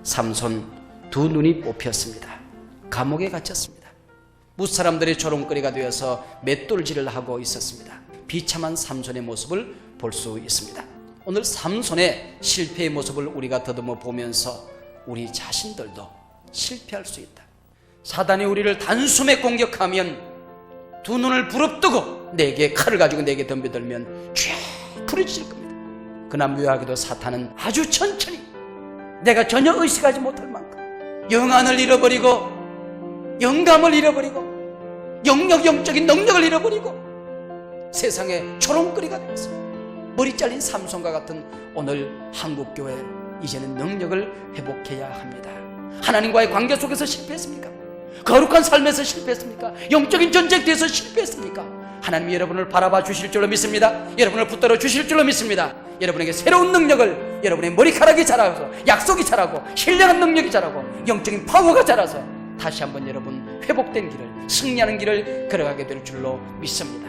삼손 두 눈이 뽑혔습니다. 감옥에 갇혔습니다. 무사람들의 조롱거리가 되어서 맷돌질을 하고 있었습니다. 비참한 삼손의 모습을 볼 수 있습니다. 오늘 삼손의 실패의 모습을 우리가 더듬어 보면서 우리 자신들도 실패할 수 있다. 사단이 우리를 단숨에 공격하면 두 눈을 부릅뜨고 내게 칼을 가지고 내게 덤벼들면 쫙 부러질 겁니다. 그러나 묘하게도 사탄은 아주 천천히 내가 전혀 의식하지 못할 만큼 영안을 잃어버리고 영감을 잃어버리고 영적인 능력을 잃어버리고 세상에 조롱거리가 되었습니다. 머리 잘린 삼손과 같은 오늘 한국교회 이제는 능력을 회복해야 합니다. 하나님과의 관계 속에서 실패했습니까? 거룩한 삶에서 실패했습니까? 영적인 전쟁 뒤에서 실패했습니까? 하나님이 여러분을 바라봐 주실 줄로 믿습니다. 여러분을 붙들어 주실 줄로 믿습니다. 여러분에게 새로운 능력을, 여러분의 머리카락이 자라서 약속이 자라고 신령한 능력이 자라고 영적인 파워가 자라서 다시 한번 여러분 회복된 길을, 승리하는 길을 걸어가게 될 줄로 믿습니다.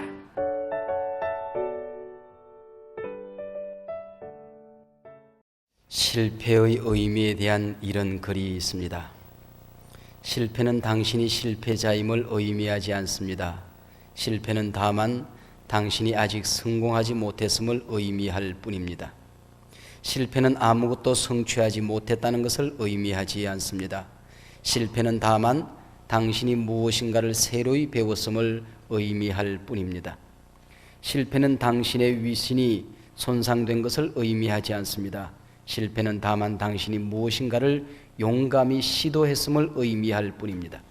실패의 의미에 대한 이런 글이 있습니다. 실패는 당신이 실패자임을 의미하지 않습니다. 실패는 다만 당신이 아직 성공하지 못했음을 의미할 뿐입니다. 실패는 아무것도 성취하지 못했다는 것을 의미하지 않습니다. 실패는 다만 당신이 무엇인가를 새로이 배웠음을 의미할 뿐입니다. 실패는 당신의 위신이 손상된 것을 의미하지 않습니다. 실패는 다만 당신이 무엇인가를 용감히 시도했음을 의미할 뿐입니다.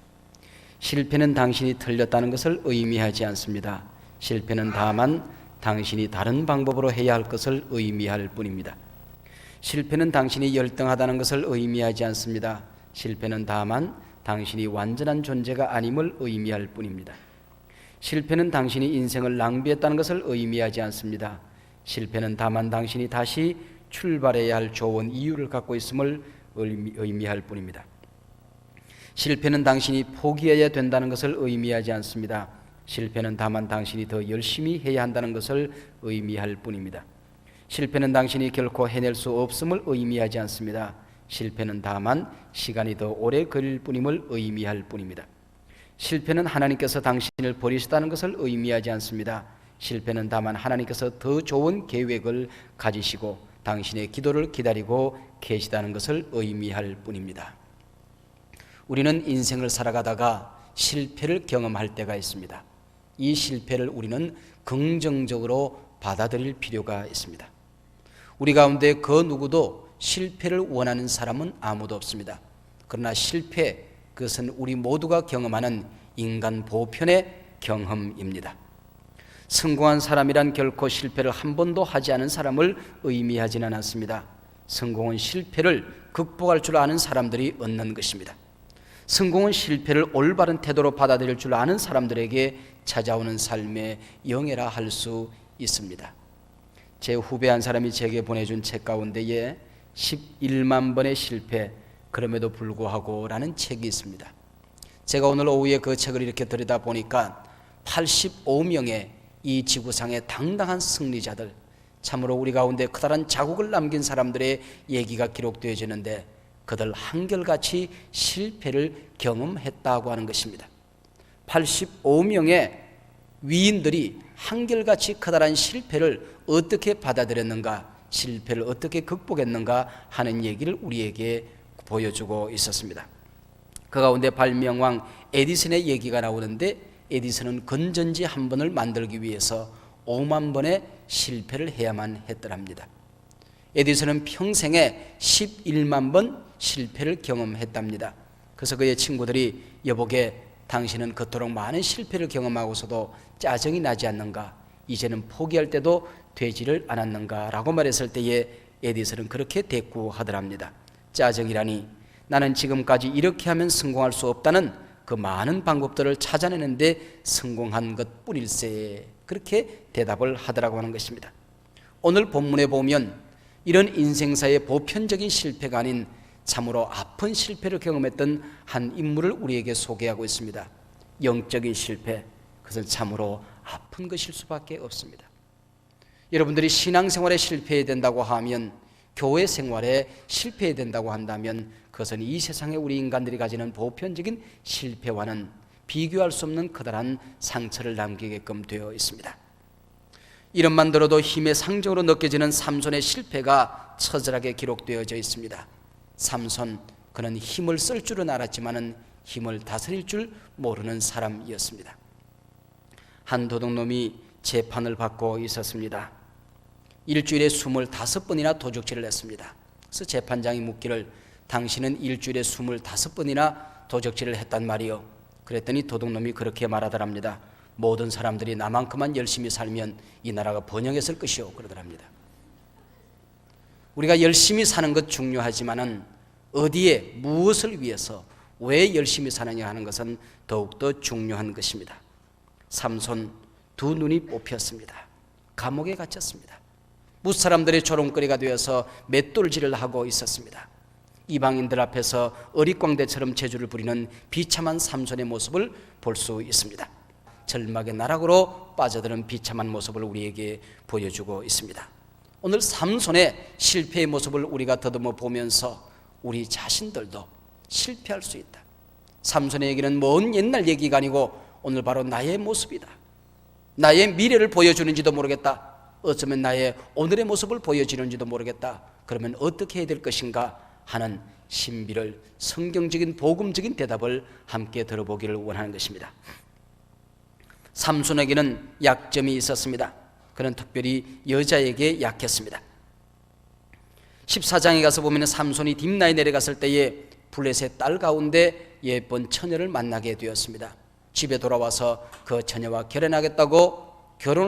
실패는 당신이 틀렸다는 것을 의미하지 않습니다. 실패는 다만 당신이 다른 방법으로 해야 할 것을 의미할 뿐입니다. 실패는 당신이 열등하다는 것을 의미하지 않습니다. 실패는 다만 당신이 완전한 존재가 아님을 의미할 뿐입니다. 실패는 당신이 인생을 낭비했다는 것을 의미하지 않습니다. 실패는 다만 당신이 다시 출발해야 할 좋은 이유를 갖고 있음을 의미할 뿐입니다. 실패는 당신이 포기해야 된다는 것을 의미하지 않습니다. 실패는 다만 당신이 더 열심히 해야 한다는 것을 의미할 뿐입니다. 실패는 당신이 결코 해낼 수 없음을 의미하지 않습니다. 실패는 다만 시간이 더 오래 걸릴 뿐임을 의미할 뿐입니다. 실패는 하나님께서 당신을 버리시다는 것을 의미하지 않습니다. 실패는 다만 하나님께서 더 좋은 계획을 가지시고 당신의 기도를 기다리고 계시다는 것을 의미할 뿐입니다. 우리는 인생을 살아가다가 실패를 경험할 때가 있습니다. 이 실패를 우리는 긍정적으로 받아들일 필요가 있습니다. 우리 가운데 그 누구도 실패를 원하는 사람은 아무도 없습니다. 그러나 실패, 그것은 우리 모두가 경험하는 인간 보편의 경험입니다. 성공한 사람이란 결코 실패를 한 번도 하지 않은 사람을 의미하지는 않습니다. 성공은 실패를 극복할 줄 아는 사람들이 얻는 것입니다. 성공은 실패를 올바른 태도로 받아들일 줄 아는 사람들에게 찾아오는 삶의 영예라 할 수 있습니다. 제 후배 한 사람이 제게 보내준 책 가운데에 11만 번의 실패, 그럼에도 불구하고 라는 책이 있습니다. 제가 오늘 오후에 그 책을 이렇게 들여다보니까 85명의 이 지구상의 당당한 승리자들, 참으로 우리 가운데 커다란 자국을 남긴 사람들의 얘기가 기록되어지는데 그들 한결같이 실패를 경험했다고 하는 것입니다. 85명의 위인들이 한결같이 커다란 실패를 어떻게 받아들였는가, 실패를 어떻게 극복했는가 하는 얘기를 우리에게 보여주고 있었습니다. 그 가운데 발명왕 에디슨의 얘기가 나오는데, 에디슨은 건전지 한 번을 만들기 위해서 5만 번의 실패를 해야만 했더랍니다. 에디슨은 평생에 11만 번 실패를 경험했답니다. 그래서 그의 친구들이 여보게 당신은 그토록 많은 실패를 경험하고서도 짜증이 나지 않는가, 이제는 포기할 때도 되지를 않았는가 라고 말했을 때에 에디슨은 그렇게 대꾸하더랍니다. 짜증이라니, 나는 지금까지 이렇게 하면 성공할 수 없다는 그 많은 방법들을 찾아내는데 성공한 것 뿐일세, 그렇게 대답을 하더라고 하는 것입니다. 오늘 본문에 보면 이런 인생사의 보편적인 실패가 아닌 참으로 아픈 실패를 경험했던 한 인물을 우리에게 소개하고 있습니다. 영적인 실패, 그것은 참으로 아픈 것일 수밖에 없습니다. 여러분들이 신앙생활에 실패해야 된다고 하면 교회 생활에 실패해야 된다고 한다면 그것은 이 세상에 우리 인간들이 가지는 보편적인 실패와는 비교할 수 없는 커다란 상처를 남기게끔 되어 있습니다. 이름만 들어도 힘의 상징으로 느껴지는 삼손의 실패가 처절하게 기록되어져 있습니다. 삼손, 그는 힘을 쓸 줄은 알았지만은 힘을 다스릴 줄 모르는 사람이었습니다. 한 도둑놈이 재판을 받고 있었습니다. 일주일에 25번이나 도적질을 했습니다. 그래서 재판장이 묻기를 당신은 일주일에 25번이나 도적질을 했단 말이요. 그랬더니 도둑놈이 그렇게 말하더랍니다. 모든 사람들이 나만큼만 열심히 살면 이 나라가 번영했을 것이요 그러더랍니다. 우리가 열심히 사는 것 중요하지만은 어디에 무엇을 위해서 왜 열심히 사느냐 하는 것은 더욱더 중요한 것입니다. 삼손 두 눈이 뽑혔습니다. 감옥에 갇혔습니다. 무사람들의 조롱거리가 되어서 맷돌질을 하고 있었습니다. 이방인들 앞에서 어릿광대처럼 재주를 부리는 비참한 삼손의 모습을 볼 수 있습니다. 절망의 나락으로 빠져드는 비참한 모습을 우리에게 보여주고 있습니다. 오늘 삼손의 실패의 모습을 우리가 더듬어 보면서 우리 자신들도 실패할 수 있다. 삼손의 얘기는 먼 옛날 얘기가 아니고 오늘 바로 나의 모습이다. 나의 미래를 보여주는지도 모르겠다. 어쩌면 나의 오늘의 모습을 보여주는지도 모르겠다. 그러면 어떻게 해야 될 것인가 하는 신비를 성경적인 복음적인 대답을 함께 들어보기를 원하는 것입니다. 삼손에게는 약점이 있었습니다. 그는 특별히 여자에게 약했습니다. 14장에 가서 보면 삼손이 딥나에 내려갔을 때에 블레셋 딸 가운데 예쁜 처녀를 만나게 되었습니다. 집에 돌아와서 그 처녀와 결혼을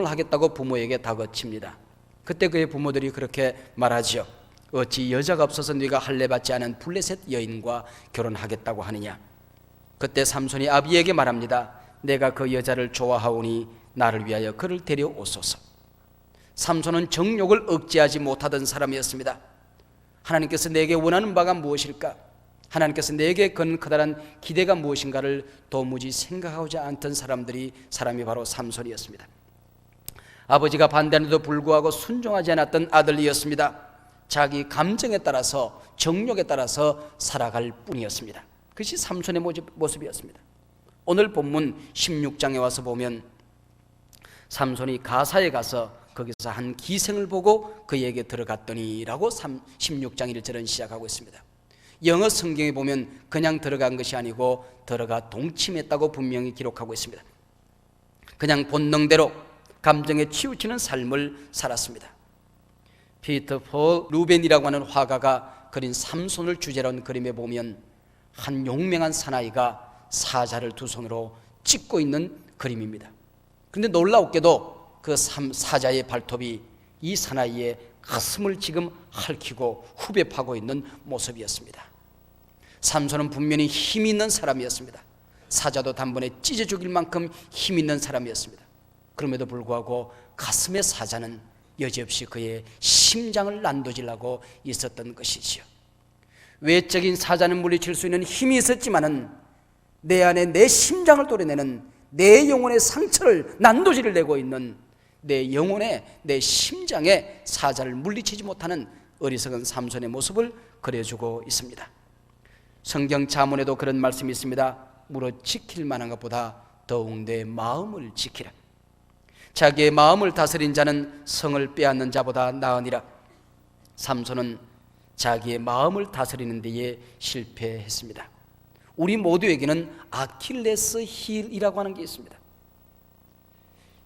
하겠다고 부모에게 다그칩니다. 그때 그의 부모들이 그렇게 말하죠. 어찌 여자가 없어서 네가 할례받지 않은 블레셋 여인과 결혼하겠다고 하느냐. 그때 삼손이 아비에게 말합니다. 내가 그 여자를 좋아하오니 나를 위하여 그를 데려오소서. 삼손은 정욕을 억제하지 못하던 사람이었습니다. 하나님께서 내게 원하는 바가 무엇일까? 하나님께서 내게 건 커다란 기대가 무엇인가를 도무지 생각하지 않던 사람이 바로 삼손이었습니다. 아버지가 반대하는데도 불구하고 순종하지 않았던 아들이었습니다. 자기 감정에 따라서 정욕에 따라서 살아갈 뿐이었습니다. 그것이 삼손의 모습이었습니다. 오늘 본문 16장에 와서 보면 삼손이 가사에 가서 거기서 한 기생을 보고 그에게 들어갔더니 라고 16장 1절은 시작하고 있습니다. 영어 성경에 보면 그냥 들어간 것이 아니고 들어가 동침했다고 분명히 기록하고 있습니다. 그냥 본능대로 감정에 치우치는 삶을 살았습니다. 피터 폴 루벤이라고 하는 화가가 그린 삼손을 주제로 한 그림에 보면 한 용맹한 사나이가 사자를 두 손으로 찢고 있는 그림입니다. 그런데 놀라웠게도 그 사자의 발톱이 이 사나이의 가슴을 지금 핥히고 후벼 파고 있는 모습이었습니다. 삼손은 분명히 힘이 있는 사람이었습니다. 사자도 단번에 찢어 죽일 만큼 힘 있는 사람이었습니다. 그럼에도 불구하고 가슴의 사자는 여지없이 그의 심장을 난도질하고 있었던 것이지요. 외적인 사자는 물리칠 수 있는 힘이 있었지만은 내 안에 내 심장을 도려내는 내 영혼의 상처를 난도질을 내고 있는 내 영혼에 내 심장에 사자를 물리치지 못하는 어리석은 삼손의 모습을 그려주고 있습니다. 성경 자문에도 그런 말씀이 있습니다. 물어 지킬 만한 것보다 더욱 내 마음을 지키라. 자기의 마음을 다스린 자는 성을 빼앗는 자보다 나으니라. 삼손은 자기의 마음을 다스리는 데에 실패했습니다. 우리 모두에게는 아킬레스 힐이라고 하는 게 있습니다.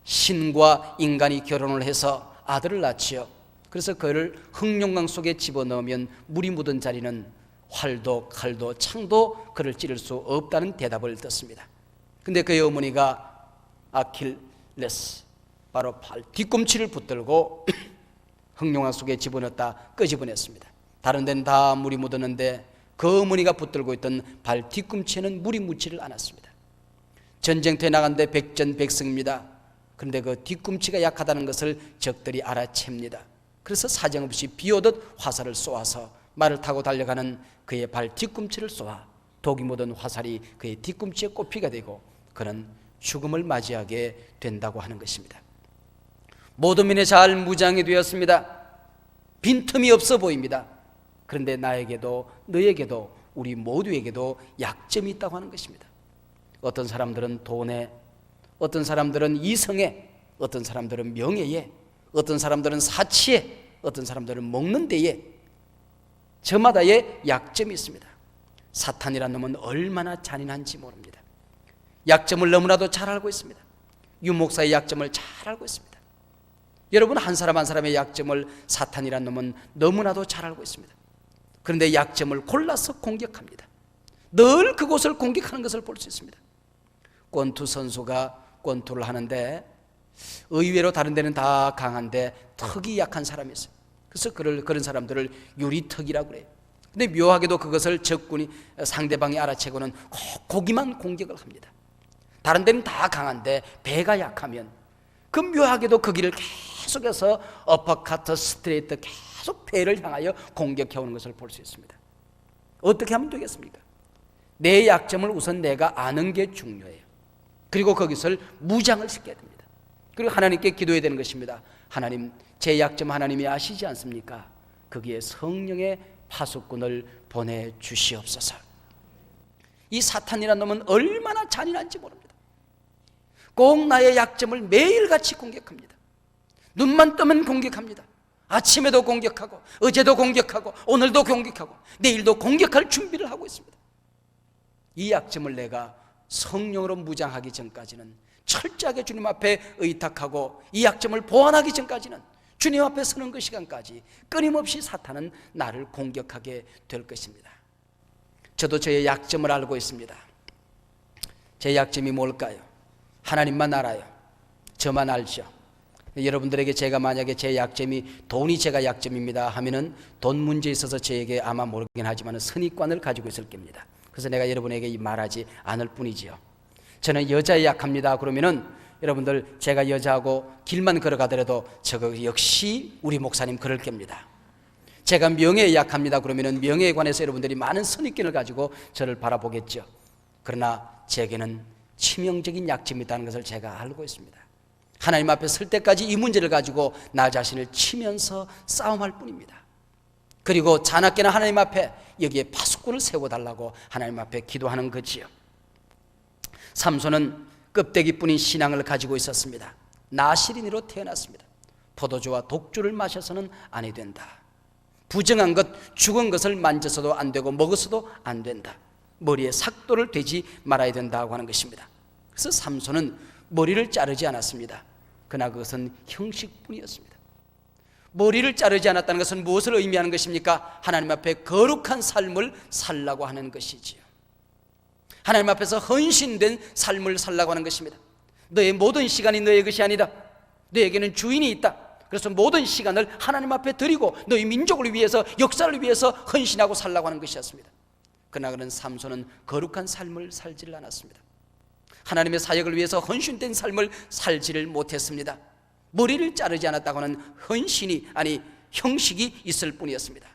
신과 인간이 결혼을 해서 아들을 낳지요. 그래서 그를 흑룡강 속에 집어넣으면 물이 묻은 자리는 활도 칼도 창도 그를 찌를 수 없다는 대답을 듣습니다. 근데 그의 어머니가 아킬레스 바로 발 뒤꿈치를 붙들고 흑룡강 속에 집어넣었다 끄집어냈습니다. 다른 데는 다 물이 묻었는데 그 어머니가 붙들고 있던 발 뒤꿈치에는 물이 묻지를 않았습니다. 전쟁터에 나간데 백전백승입니다. 그런데 그 뒤꿈치가 약하다는 것을 적들이 알아챕니다. 그래서 사정없이 비오듯 화살을 쏘아서 말을 타고 달려가는 그의 발 뒤꿈치를 쏘아 독이 묻은 화살이 그의 뒤꿈치에 꼽히게 되고 그는 죽음을 맞이하게 된다고 하는 것입니다. 모든 민의 잘 무장이 되었습니다. 빈틈이 없어 보입니다. 그런데 나에게도 너에게도 우리 모두에게도 약점이 있다고 하는 것입니다. 어떤 사람들은 돈에, 어떤 사람들은 이성에, 어떤 사람들은 명예에, 어떤 사람들은 사치에, 어떤 사람들은 먹는 데에, 저마다의 약점이 있습니다. 사탄이라는 놈은 얼마나 잔인한지 모릅니다. 약점을 너무나도 잘 알고 있습니다. 유 목사의 약점을 잘 알고 있습니다. 여러분, 한 사람 한 사람의 약점을 사탄이라는 놈은 너무나도 잘 알고 있습니다. 그런데 약점을 골라서 공격합니다. 늘 그곳을 공격하는 것을 볼 수 있습니다. 권투 선수가 권투를 하는데 의외로 다른 데는 다 강한데 턱이 약한 사람이 있어요. 그래서 그런 사람들을 유리턱이라고 그래요. 근데 묘하게도 그것을 적군이, 상대방이 알아채고는 고기만 공격을 합니다. 다른 데는 다 강한데 배가 약하면 그 묘하게도 거기를 계속해서 어퍼카트, 스트레이트 계속 배를 향하여 공격해오는 것을 볼 수 있습니다. 어떻게 하면 되겠습니까? 내 약점을 우선 내가 아는 게 중요해요. 그리고 거기서 무장을 시켜야 됩니다. 그리고 하나님께 기도해야 되는 것입니다. 하나님, 제 약점 하나님이 아시지 않습니까? 거기에 성령의 파수꾼을 보내주시옵소서. 이 사탄이라는 놈은 얼마나 잔인한지 모릅니다. 꼭 나의 약점을 매일같이 공격합니다. 눈만 뜨면 공격합니다. 아침에도 공격하고, 어제도 공격하고, 오늘도 공격하고, 내일도 공격할 준비를 하고 있습니다. 이 약점을 내가 성령으로 무장하기 전까지는, 철저하게 주님 앞에 의탁하고 이 약점을 보완하기 전까지는, 주님 앞에 서는 그 시간까지 끊임없이 사탄은 나를 공격하게 될 것입니다. 저도 저의 약점을 알고 있습니다. 제 약점이 뭘까요? 하나님만 알아요. 저만 알죠. 여러분들에게 제가 만약에 제 약점이 돈이 제가 약점입니다 하면은 돈 문제에 있어서 저에게 아마 모르긴 하지만 선입관을 가지고 있을 겁니다. 그래서 내가 여러분에게 말하지 않을 뿐이지요. 저는 여자에 약합니다 그러면은 여러분들, 제가 여자하고 길만 걸어가더라도 저거 역시 우리 목사님 그럴 겁니다. 제가 명예에 약합니다 그러면은 명예에 관해서 여러분들이 많은 선입견을 가지고 저를 바라보겠죠. 그러나 제게는 치명적인 약점이 있다는 것을 제가 알고 있습니다. 하나님 앞에 설 때까지 이 문제를 가지고 나 자신을 치면서 싸움할 뿐입니다. 그리고 자나깨나 하나님 앞에 여기에 파수꾼을 세워달라고 하나님 앞에 기도하는 거지요. 삼손은 껍데기뿐인 신앙을 가지고 있었습니다. 나시린으로 태어났습니다. 포도주와 독주를 마셔서는 아니 된다. 부정한 것, 죽은 것을 만져서도 안 되고 먹어서도 안 된다. 머리에 삭도를 대지 말아야 된다고 하는 것입니다. 그래서 삼손은 머리를 자르지 않았습니다. 그러나 그것은 형식뿐이었습니다. 머리를 자르지 않았다는 것은 무엇을 의미하는 것입니까? 하나님 앞에 거룩한 삶을 살라고 하는 것이지요. 하나님 앞에서 헌신된 삶을 살라고 하는 것입니다. 너의 모든 시간이 너의 것이 아니다. 너에게는 주인이 있다. 그래서 모든 시간을 하나님 앞에 드리고 너희 민족을 위해서, 역사를 위해서 헌신하고 살라고 하는 것이었습니다. 그러나 그는 삼손은 거룩한 삶을 살지를 않았습니다. 하나님의 사역을 위해서 헌신된 삶을 살지를 못했습니다. 머리를 자르지 않았다고 하는 헌신이, 아니 형식이 있을 뿐이었습니다.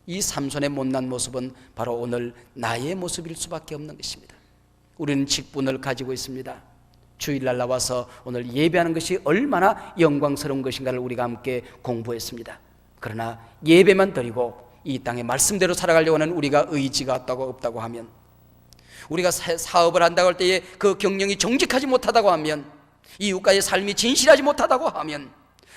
이 삼손의 못난 모습은 바로 오늘 나의 모습일 수밖에 없는 것입니다. 우리는 직분을 가지고 있습니다. 주일날 나와서 오늘 예배하는 것이 얼마나 영광스러운 것인가를 우리가 함께 공부했습니다. 그러나 예배만 드리고 이 땅의 말씀대로 살아가려고 하는 우리가 의지가 없다고 하면, 우리가 사업을 한다고 할 때에 그 경영이 정직하지 못하다고 하면, 이웃과의 삶이 진실하지 못하다고 하면,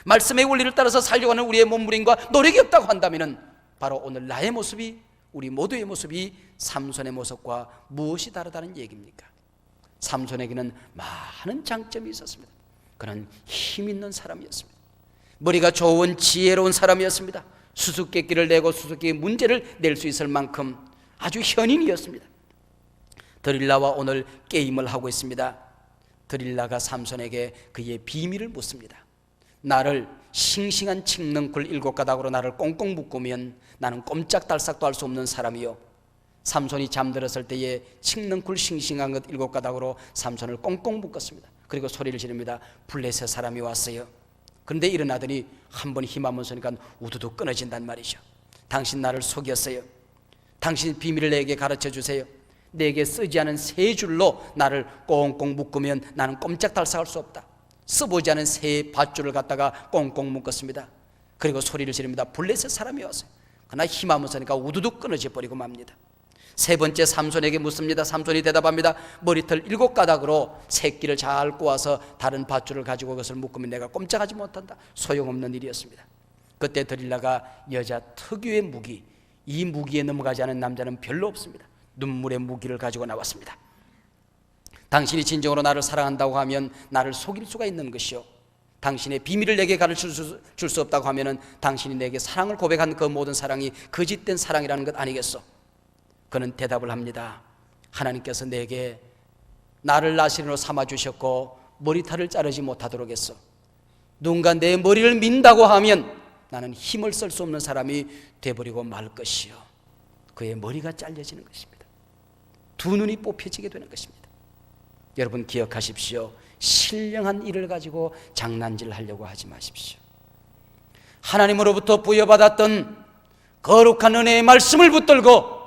말씀의 원리를 따라서 살려고 하는 우리의 몸부림과 노력이 없다고 한다면, 바로 오늘 나의 모습이, 우리 모두의 모습이 삼손의 모습과 무엇이 다르다는 얘기입니까? 삼손에게는 많은 장점이 있었습니다. 그는 힘 있는 사람이었습니다. 머리가 좋은 지혜로운 사람이었습니다. 수수께끼를 내고 수수께끼 문제를 낼 수 있을 만큼 아주 현인이었습니다. 드릴라와 오늘 게임을 하고 있습니다. 드릴라가 삼손에게 그의 비밀을 묻습니다. 나를 싱싱한 칡넝쿨 7가닥으로 나를 꽁꽁 묶으면 나는 꼼짝달싹도 할 수 없는 사람이요. 삼손이 잠들었을 때에 칡넝쿨 싱싱한 것 7가닥으로 삼손을 꽁꽁 묶었습니다. 그리고 소리를 지릅니다. 블레셋 사람이 왔어요. 그런데 일어나더니 한 번 힘 한번 쏘니까 우두둑 끊어진단 말이죠. 당신 나를 속였어요. 당신 비밀을 내게 가르쳐 주세요. 내게 쓰지 않은 3줄로 나를 꽁꽁 묶으면 나는 꼼짝달싹할 수 없다. 써보지 않은 3 밧줄을 갖다가 꽁꽁 묶었습니다. 그리고 소리를 지릅니다. 블레셋 사람이 왔어요. 그러나 힘하면서니까 우두둑 끊어져 버리고 맙니다. 세 번째 삼손에게 묻습니다. 삼손이 대답합니다. 머리털 7가닥으로 새끼를 잘 꼬아서 다른 밧줄을 가지고 그것을 묶으면 내가 꼼짝하지 못한다. 소용없는 일이었습니다. 그때 드릴라가 여자 특유의 무기, 이 무기에 넘어가지 않은 남자는 별로 없습니다. 눈물의 무기를 가지고 나왔습니다. 당신이 진정으로 나를 사랑한다고 하면 나를 속일 수가 있는 것이요, 당신의 비밀을 내게 가르칠 수 없다고 하면 당신이 내게 사랑을 고백한 그 모든 사랑이 거짓된 사랑이라는 것 아니겠소? 그는 대답을 합니다. 하나님께서 내게 나를 나시린으로 삼아주셨고 머리털을 자르지 못하도록 했소. 누군가 내 머리를 민다고 하면 나는 힘을 쓸 수 없는 사람이 되어버리고 말 것이요, 그의 머리가 잘려지는 것입니다. 두 눈이 뽑혀지게 되는 것입니다. 여러분 기억하십시오. 신령한 일을 가지고 장난질 하려고 하지 마십시오. 하나님으로부터 부여받았던 거룩한 은혜의 말씀을 붙들고,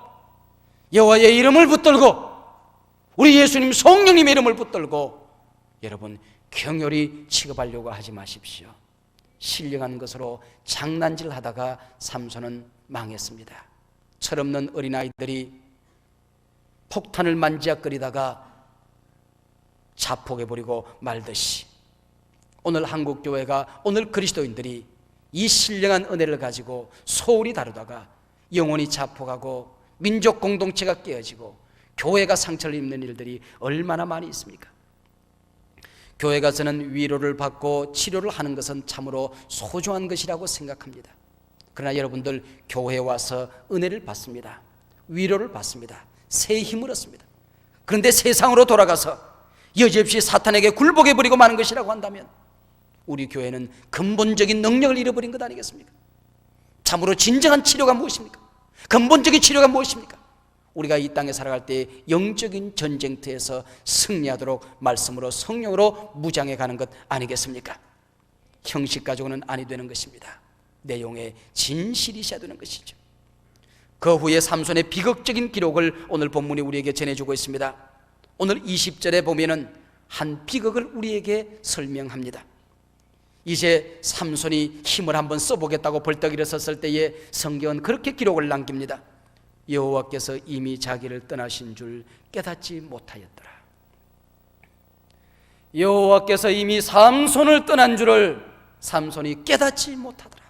여호와의 이름을 붙들고, 우리 예수님 성령님의 이름을 붙들고 여러분 경혈이 취급하려고 하지 마십시오. 신령한 것으로 장난질 하다가 삼손은 망했습니다. 철없는 어린아이들이 폭탄을 만지작거리다가 자폭해버리고 말듯이 오늘 한국교회가, 오늘 그리스도인들이 이 신령한 은혜를 가지고 소홀히 다루다가 영혼이 자폭하고 민족 공동체가 깨어지고 교회가 상처를 입는 일들이 얼마나 많이 있습니까? 교회 가서는 위로를 받고 치료를 하는 것은 참으로 소중한 것이라고 생각합니다. 그러나 여러분들 교회에 와서 은혜를 받습니다. 위로를 받습니다. 새 힘을 얻습니다. 그런데 세상으로 돌아가서 여지없이 사탄에게 굴복해버리고 마는 것이라고 한다면 우리 교회는 근본적인 능력을 잃어버린 것 아니겠습니까? 참으로 진정한 치료가 무엇입니까? 근본적인 치료가 무엇입니까? 우리가 이 땅에 살아갈 때 영적인 전쟁터에서 승리하도록 말씀으로 성령으로 무장해 가는 것 아니겠습니까? 형식 가지고는 아니 되는 것입니다. 내용에 진실이 있어야 되는 것이죠. 그 후에 삼손의 비극적인 기록을 오늘 본문이 우리에게 전해주고 있습니다. 오늘 20절에 보면은 한 비극을 우리에게 설명합니다. 이제 삼손이 힘을 한번 써보겠다고 벌떡 일어섰을 때에 성경은 그렇게 기록을 남깁니다. 여호와께서 이미 자기를 떠나신 줄 깨닫지 못하였더라. 여호와께서 이미 삼손을 떠난 줄을 삼손이 깨닫지 못하더라.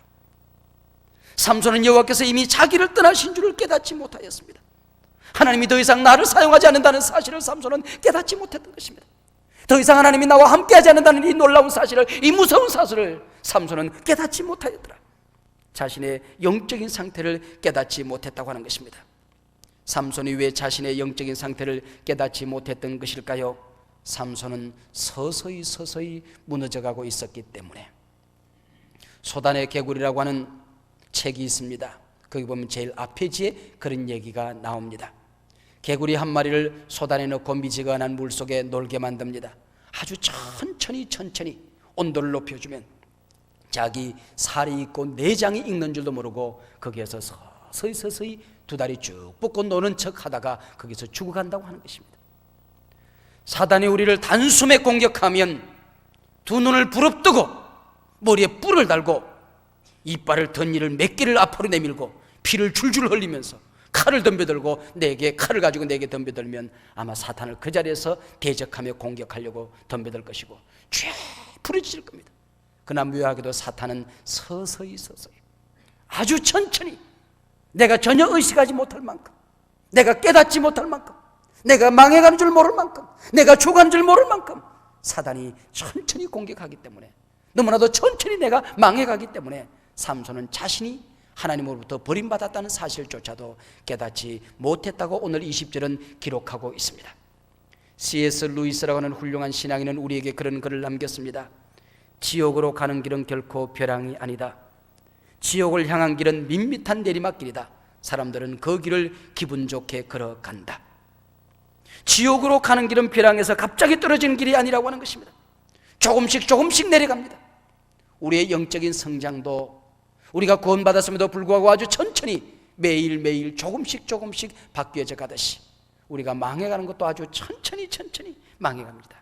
삼손은 여호와께서 이미 자기를 떠나신 줄을 깨닫지 못하였습니다. 하나님이 더 이상 나를 사용하지 않는다는 사실을 삼손은 깨닫지 못했던 것입니다. 더 이상 하나님이 나와 함께하지 않는다는 이 놀라운 사실을, 이 무서운 사실을 삼손은 깨닫지 못하였더라. 자신의 영적인 상태를 깨닫지 못했다고 하는 것입니다. 삼손이 왜 자신의 영적인 상태를 깨닫지 못했던 것일까요? 삼손은 서서히 무너져가고 있었기 때문에. 소단의 개구리라고 하는 책이 있습니다. 거기 보면 제일 앞 페이지에 그런 얘기가 나옵니다. 개구리 한 마리를 소단에 넣고 미지근한 물속에 놀게 만듭니다. 아주 천천히 온도를 높여주면 자기 살이 있고 내장이 익는 줄도 모르고 거기에서 서서히 두 다리 쭉 뻗고 노는 척 하다가 거기서 죽어간다고 하는 것입니다. 사단이 우리를 단숨에 공격하면 두 눈을 부릅뜨고 머리에 뿔을 달고 이빨을 덧니를 몇 개를 앞으로 내밀고 피를 줄줄 흘리면서 칼을 덤벼들고 칼을 가지고 내게 덤벼들면 아마 사탄을 그 자리에서 대적하며 공격하려고 덤벼들 것이고 쫙 부러질 겁니다. 그러나 묘하게도 사탄은 서서히 아주 천천히, 내가 전혀 의식하지 못할 만큼, 내가 깨닫지 못할 만큼, 내가 망해간 줄 모를 만큼, 내가 죽은 줄 모를 만큼 사단이 천천히 공격하기 때문에, 너무나도 천천히 내가 망해가기 때문에 삼손은 자신이 하나님으로부터 버림받았다는 사실조차도 깨닫지 못했다고 오늘 20절은 기록하고 있습니다. C.S. 루이스라고 하는 훌륭한 신앙인은 우리에게 그런 글을 남겼습니다. 지옥으로 가는 길은 결코 벼랑이 아니다. 지옥을 향한 길은 밋밋한 내리막길이다. 사람들은 그 길을 기분 좋게 걸어간다. 지옥으로 가는 길은 벼랑에서 갑자기 떨어지는 길이 아니라고 하는 것입니다. 조금씩 내려갑니다. 우리의 영적인 성장도 우리가 구원받았음에도 불구하고 아주 천천히 매일 조금씩 바뀌어져 가듯이 우리가 망해가는 것도 아주 천천히 망해갑니다.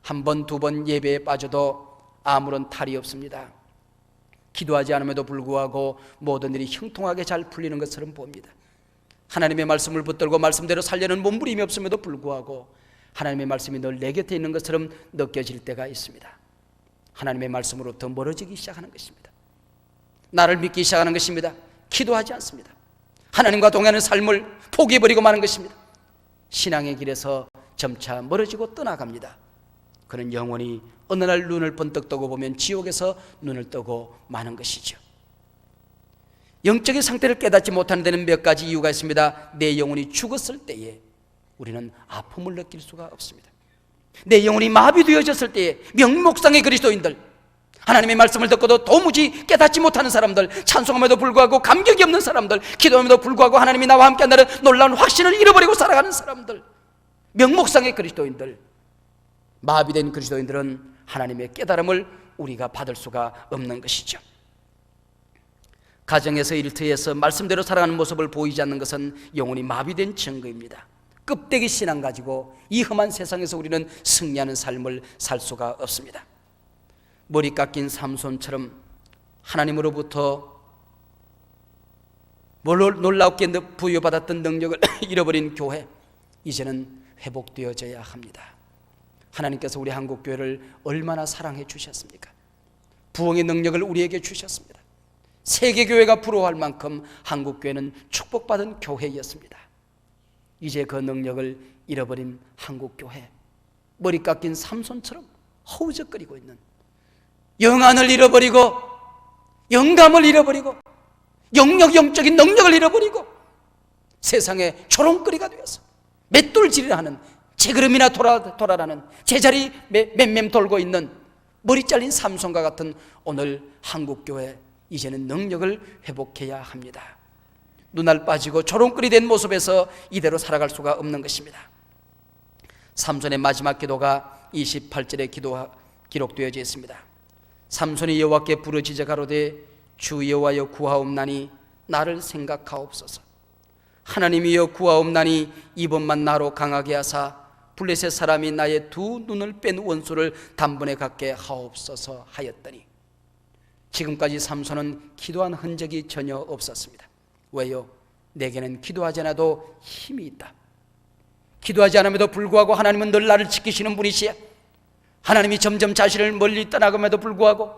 한 번, 두 번 예배에 빠져도 아무런 탈이 없습니다. 기도하지 않음에도 불구하고 모든 일이 형통하게 잘 풀리는 것처럼 봅니다. 하나님의 말씀을 붙들고 말씀대로 살려는 몸부림이 없음에도 불구하고 하나님의 말씀이 늘 내 곁에 있는 것처럼 느껴질 때가 있습니다. 하나님의 말씀으로부터 멀어지기 시작하는 것입니다. 나를 믿기 시작하는 것입니다. 기도하지 않습니다. 하나님과 동행하는 삶을 포기해버리고 마는 것입니다. 신앙의 길에서 점차 멀어지고 떠나갑니다. 그는 영원히 어느 날 눈을 번뜩 뜨고 보면 지옥에서 눈을 뜨고 마는 것이죠. 영적인 상태를 깨닫지 못하는 데는 몇 가지 이유가 있습니다. 내 영혼이 죽었을 때에 우리는 아픔을 느낄 수가 없습니다. 내 영혼이 마비되어졌을 때에 명목상의 그리스도인들, 하나님의 말씀을 듣고도 도무지 깨닫지 못하는 사람들, 찬송함에도 불구하고 감격이 없는 사람들, 기도함에도 불구하고 하나님이 나와 함께 한다는 놀라운 확신을 잃어버리고 살아가는 사람들, 명목상의 그리스도인들, 마비된 그리스도인들은 하나님의 깨달음을 우리가 받을 수가 없는 것이죠. 가정에서 일터에서 말씀대로 살아가는 모습을 보이지 않는 것은 영혼이 마비된 증거입니다. 껍데기 신앙 가지고 이 험한 세상에서 우리는 승리하는 삶을 살 수가 없습니다. 머리 깎인 삼손처럼 하나님으로부터 놀랍게 부여받았던 능력을 잃어버린 교회, 이제는 회복되어져야 합니다. 하나님께서 우리 한국교회를 얼마나 사랑해 주셨습니까? 부흥의 능력을 우리에게 주셨습니다. 세계교회가 부러워할 만큼 한국교회는 축복받은 교회였습니다. 이제 그 능력을 잃어버린 한국교회, 머리 깎인 삼손처럼 허우적거리고 있는, 영안을 잃어버리고 영감을 잃어버리고 영적인 능력을 잃어버리고 세상에 조롱거리가 되어서 맷돌질을 하는, 제그름이나 돌아라는 제자리 맴맴 돌고 있는 머리 잘린 삼손과 같은 오늘 한국교회, 이제는 능력을 회복해야 합니다. 눈알 빠지고 조롱거리 된 모습에서 이대로 살아갈 수가 없는 것입니다. 삼손의 마지막 기도가 28절에 기록되어져 있습니다. 삼손이 여호와께 부르짖어 가로되 주 여호와여 구하옵나니 나를 생각하옵소서. 하나님이여 구하옵나니 이번만 나로 강하게 하사 블레셋 사람이 나의 두 눈을 뺀 원수를 단번에 갖게 하옵소서 하였더니, 지금까지 삼손은 기도한 흔적이 전혀 없었습니다. 왜요? 내게는 기도하지 않아도 힘이 있다. 기도하지 않음에도 불구하고 하나님은 늘 나를 지키시는 분이시야. 하나님이 점점 자신을 멀리 떠나감에도 불구하고,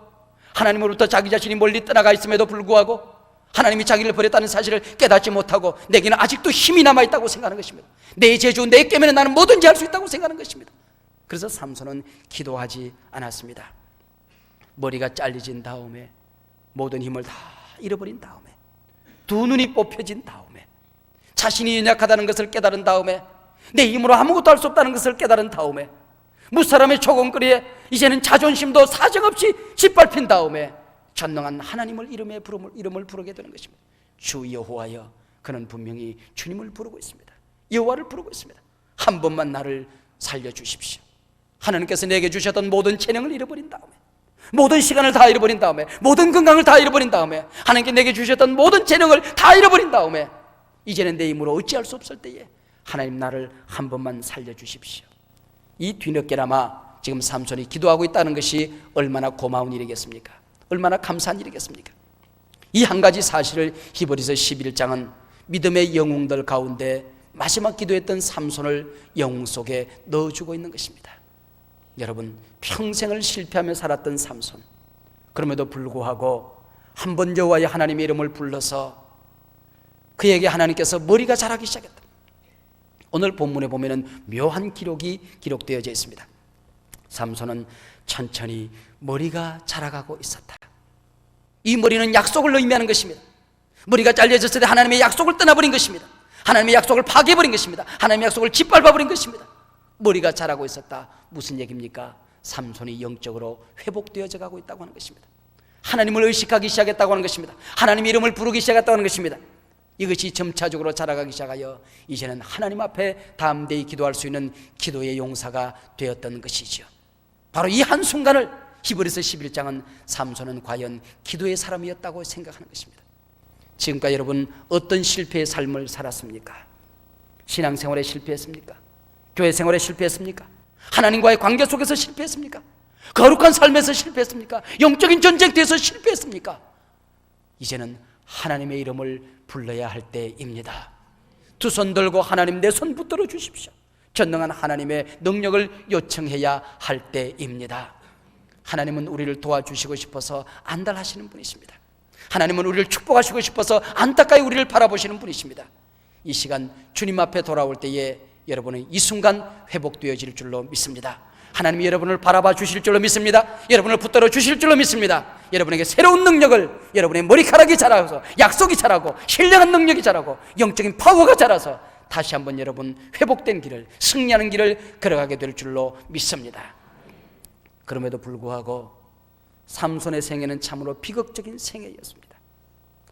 하나님으로부터 자기 자신이 멀리 떠나가 있음에도 불구하고 하나님이 자기를 버렸다는 사실을 깨닫지 못하고 내게는 아직도 힘이 남아있다고 생각하는 것입니다. 내 재주, 내 깨면 나는 뭐든지 할 수 있다고 생각하는 것입니다. 그래서 삼손은 기도하지 않았습니다. 머리가 잘려진 다음에, 모든 힘을 다 잃어버린 다음에, 두 눈이 뽑혀진 다음에, 자신이 연약하다는 것을 깨달은 다음에, 내 힘으로 아무것도 할 수 없다는 것을 깨달은 다음에, 무사람의 조공거리에 이제는 자존심도 사정없이 짓밟힌 다음에 전능한 하나님을 이름을 부르게 되는 것입니다. 주 여호와여. 그는 분명히 주님을 부르고 있습니다. 여호와를 부르고 있습니다. 한 번만 나를 살려주십시오. 하나님께서 내게 주셨던 모든 재능을 잃어버린 다음에, 모든 시간을 다 잃어버린 다음에, 모든 건강을 다 잃어버린 다음에, 하나님께 내게 주셨던 모든 재능을 다 잃어버린 다음에, 이제는 내 힘으로 어찌할 수 없을 때에 하나님 나를 한 번만 살려주십시오. 이 뒤늦게나마 지금 삼손이 기도하고 있다는 것이 얼마나 고마운 일이겠습니까? 얼마나 감사한 일이겠습니까? 이 한 가지 사실을 히브리서 11장은 믿음의 영웅들 가운데 마지막 기도했던 삼손을 영웅 속에 넣어주고 있는 것입니다. 여러분, 평생을 실패하며 살았던 삼손, 그럼에도 불구하고 한 번 여호와의 하나님의 이름을 불러서 그에게 하나님께서 머리가 자라기 시작했다. 오늘 본문에 보면은 묘한 기록이 기록되어져 있습니다. 삼손은 천천히 머리가 자라가고 있었다. 이 머리는 약속을 의미하는 것입니다. 머리가 잘려졌을 때 하나님의 약속을 떠나버린 것입니다. 하나님의 약속을 파괴해버린 것입니다. 하나님의 약속을 짓밟아버린 것입니다. 머리가 자라고 있었다. 무슨 얘기입니까? 삼손이 영적으로 회복되어져 가고 있다고 하는 것입니다. 하나님을 의식하기 시작했다고 하는 것입니다. 하나님의 이름을 부르기 시작했다고 하는 것입니다. 이것이 점차적으로 자라가기 시작하여 이제는 하나님 앞에 담대히 기도할 수 있는 기도의 용사가 되었던 것이죠. 바로 이 한순간을 히브리서 11장은 삼손은 과연 기도의 사람이었다고 생각하는 것입니다. 지금까지 여러분 어떤 실패의 삶을 살았습니까? 신앙생활에 실패했습니까? 교회 생활에 실패했습니까? 하나님과의 관계 속에서 실패했습니까? 거룩한 삶에서 실패했습니까? 영적인 전쟁터에서 실패했습니까? 이제는 하나님의 이름을 불러야 할 때입니다. 두 손 들고 하나님 내 손 붙들어 주십시오. 전능한 하나님의 능력을 요청해야 할 때입니다. 하나님은 우리를 도와주시고 싶어서 안달하시는 분이십니다. 하나님은 우리를 축복하시고 싶어서 안타까이 우리를 바라보시는 분이십니다. 이 시간 주님 앞에 돌아올 때에 여러분은 이 순간 회복되어질 줄로 믿습니다. 하나님이 여러분을 바라봐 주실 줄로 믿습니다. 여러분을 붙들어 주실 줄로 믿습니다. 여러분에게 새로운 능력을, 여러분의 머리카락이 자라서 약속이 자라고 신령한 능력이 자라고 영적인 파워가 자라서 다시 한번 여러분 회복된 길을, 승리하는 길을 걸어가게 될 줄로 믿습니다. 그럼에도 불구하고 삼손의 생애는 참으로 비극적인 생애였습니다.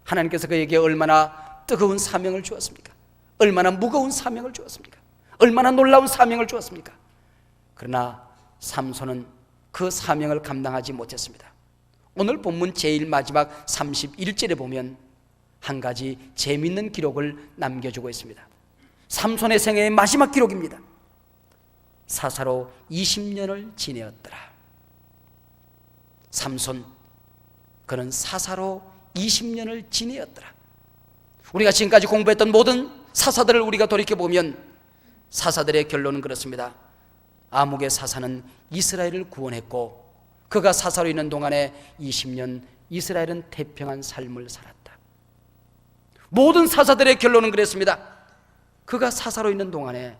하나님께서 그에게 얼마나 뜨거운 사명을 주었습니까? 얼마나 무거운 사명을 주었습니까? 얼마나 놀라운 사명을 주었습니까? 그러나 삼손은 그 사명을 감당하지 못했습니다. 오늘 본문 제일 마지막 31절에 보면 한 가지 재미있는 기록을 남겨주고 있습니다. 삼손의 생애의 마지막 기록입니다. 사사로 20년을 지내었더라. 삼손, 그는 사사로 20년을 지내었더라. 우리가 지금까지 공부했던 모든 사사들을 우리가 돌이켜보면 사사들의 결론은 그렇습니다. 아목의 사사는 이스라엘을 구원했고 그가 사사로 있는 동안에 20년 이스라엘은 태평한 삶을 살았다. 모든 사사들의 결론은 그랬습니다. 그가 사사로 있는 동안에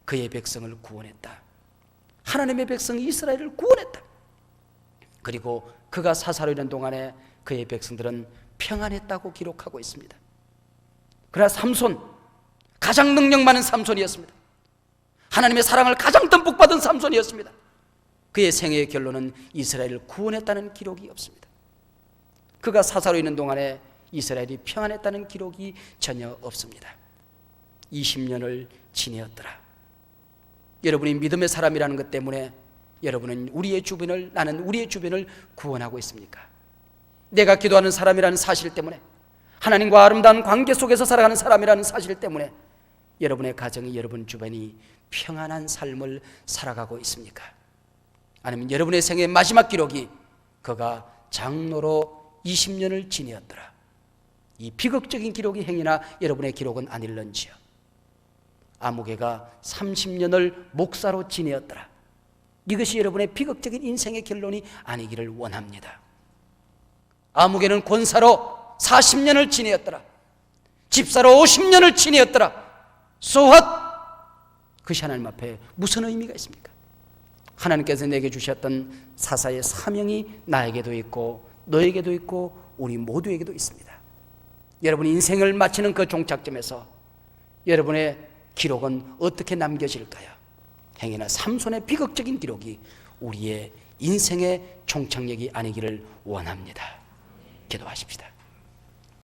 그의 백성을 구원했다. 하나님의 백성 이스라엘을 구원했다. 그리고 그가 사사로 있는 동안에 그의 백성들은 평안했다고 기록하고 있습니다. 그러나 삼손, 가장 능력 많은 삼손이었습니다. 하나님의 사랑을 가장 듬뿍 받은 삼손이었습니다. 그의 생애의 결론은 이스라엘을 구원했다는 기록이 없습니다. 그가 사사로 있는 동안에 이스라엘이 평안했다는 기록이 전혀 없습니다. 20년을 지내었더라. 여러분이 믿음의 사람이라는 것 때문에 여러분은 나는 우리의 주변을 구원하고 있습니까? 내가 기도하는 사람이라는 사실 때문에, 하나님과 아름다운 관계 속에서 살아가는 사람이라는 사실 때문에 여러분의 가정이, 여러분 주변이 평안한 삶을 살아가고 있습니까? 아니면 여러분의 생애의 마지막 기록이 그가 장로로 20년을 지내었더라, 이 비극적인 기록이 행여나 여러분의 기록은 아닐런지요? 아무개가 30년을 목사로 지내었더라, 이것이 여러분의 비극적인 인생의 결론이 아니기를 원합니다. 아무개는 권사로 40년을 지내었더라, 집사로 50년을 지내었더라. So what? 그것이 하나님 앞에 무슨 의미가 있습니까? 하나님께서 내게 주셨던 사사의 사명이 나에게도 있고 너에게도 있고 우리 모두에게도 있습니다. 여러분이 인생을 마치는 그 종착점에서 여러분의 기록은 어떻게 남겨질까요? 행여나 삼손의 비극적인 기록이 우리의 인생의 종착역이 아니기를 원합니다. 기도하십시다.